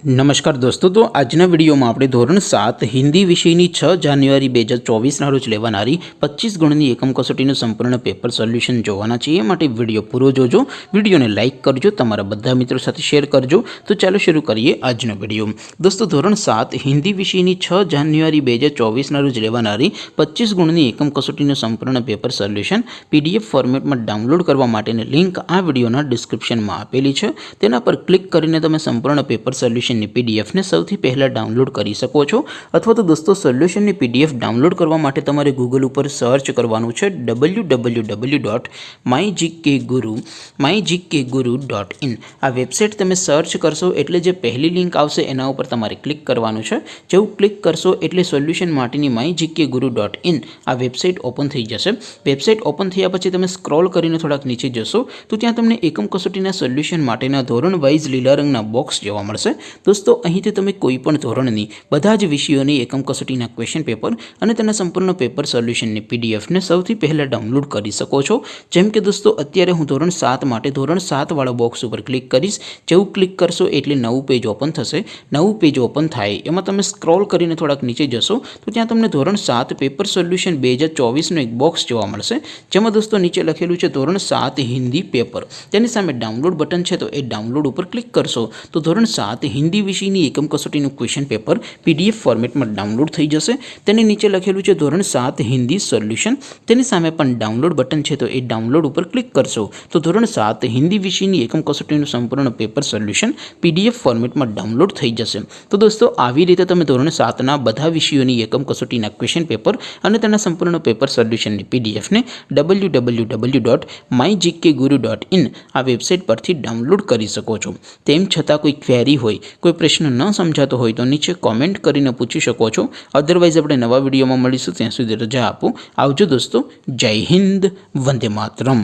નમસ્કાર દોસ્તો, તો આજના વિડીયોમાં આપણે ધોરણ 7 હિન્દી વિષયની 6 જાન્યુઆરી 2024ના રોજ લેવાનારી 25 ગણની એકમ કસોટીનું સંપૂર્ણ પેપર સોલ્યુશન જોવાના છીએ। માટે વિડીયો પૂરો જોજો, વિડીયોને લાઇક કરજો, તમારા બધા મિત્રો સાથે શેર કરજો। તો ચાલો શરૂ કરીએ આજનો વિડીયો। દોસ્તો, ધોરણ 7 હિન્દી વિષયની 6 જાન્યુઆરી 2024ના રોજ લેવાનારી 25 ગણની એકમ કસોટીનું સંપૂર્ણ પેપર સોલ્યુશન PDF ફોર્મેટમાં ડાઉનલોડ કરવા માટેની લિંક આ વિડીયોના ડિસ્ક્રિપ્શનમાં આપેલી છે। તેના પર ક્લિક કરીને તમે સંપૂર્ણ પેપર સોલ્યુશન PDF ને સૌથી પહેલા ડાઉનલોડ કરી શકો છો। અથવા તો દોસ્તો, સોલ્યુશનની PDF ડાઉનલોડ કરવા માટે તમારે ગૂગલ ઉપર સર્ચ કરવાનું છે www.mygkguru.in। આ વેબસાઇટ તમે સર્ચ કરશો એટલે જે પહેલી લિંક આવશે એના ઉપર તમારે ક્લિક કરવાનું છે। જેવું ક્લિક કરશો એટલે સોલ્યુશન માટેની mygkguru.in આ વેબસાઇટ ઓપન થઈ જશે। વેબસાઇટ ઓપન થયા પછી તમે સ્ક્રોલ કરીને થોડાક નીચે જશો તો ત્યાં તમને એકમ કસોટીના સોલ્યુશન માટેના ધોરણ વાઇઝ લીલા રંગના બોક્સ જોવા મળશે। દોસ્તો, અહીંથી તમે કોઈ પણ ધોરણની બધા જ વિષયોની એકમ કસોટીના ક્વેશ્ચન પેપર અને તેના સંપૂર્ણ પેપર સોલ્યુશનની PDF ને સૌથી પહેલાં ડાઉનલોડ કરી શકો છો। જેમ કે દોસ્તો, અત્યારે હું ધોરણ 7 માટે ધોરણ 7 વાળા બોક્સ ઉપર ક્લિક કરીશ। જેવું ક્લિક કરશો એટલે નવું પેજ ઓપન થશે। નવું પેજ ઓપન થાય એમાં તમે સ્ક્રોલ કરીને થોડાક નીચે જશો તો ત્યાં તમને ધોરણ 7 પેપર સોલ્યુશન 2024નું એક બોક્સ જોવા મળશે। જેમાં દોસ્તો નીચે લખેલું છે ધોરણ 7 હિન્દી પેપર। તેની સામે ડાઉનલોડ બટન છે, તો એ ડાઉનલોડ ઉપર ક્લિક કરશો તો ધોરણ 7 હિન્દી વિષયની એકમ કસોટીનું ક્વેશ્ચન પેપર PDF ફોર્મેટમાં ડાઉનલોડ થઈ જશે। તેની નીચે લખેલું છે ધોરણ 7 હિન્દી સોલ્યુશન। તેની સામે પણ ડાઉનલોડ બટન છે, તો એ ડાઉનલોડ ઉપર ક્લિક કરશો તો ધોરણ 7 હિન્દી વિષયની એકમ કસોટીનું સંપૂર્ણ પેપર સોલ્યુશન PDF ફોર્મેટમાં ડાઉનલોડ થઈ જશે। તો દોસ્તો, આવી રીતે તમે ધોરણ 7ના બધા વિષયોની એકમ કસોટીના ક્વેશ્ચન પેપર અને તેના સંપૂર્ણ પેપર સોલ્યુશનની PDF ને www.mygkguru.in આ વેબસાઇટ પરથી ડાઉનલોડ કરી શકો છો। તેમ છતાં કોઈ ક્વેરી હોય, કોઈ પ્રશ્ન ન સમજાતો હોય તો નીચે કોમેન્ટ કરીને પૂછી શકો છો। અધરવાઇઝ આપણે નવા વિડીયોમાં મળીશું, ત્યાં સુધી રજા આપો। આવજો દોસ્તો, જય હિન્દ, વંદે માતરમ।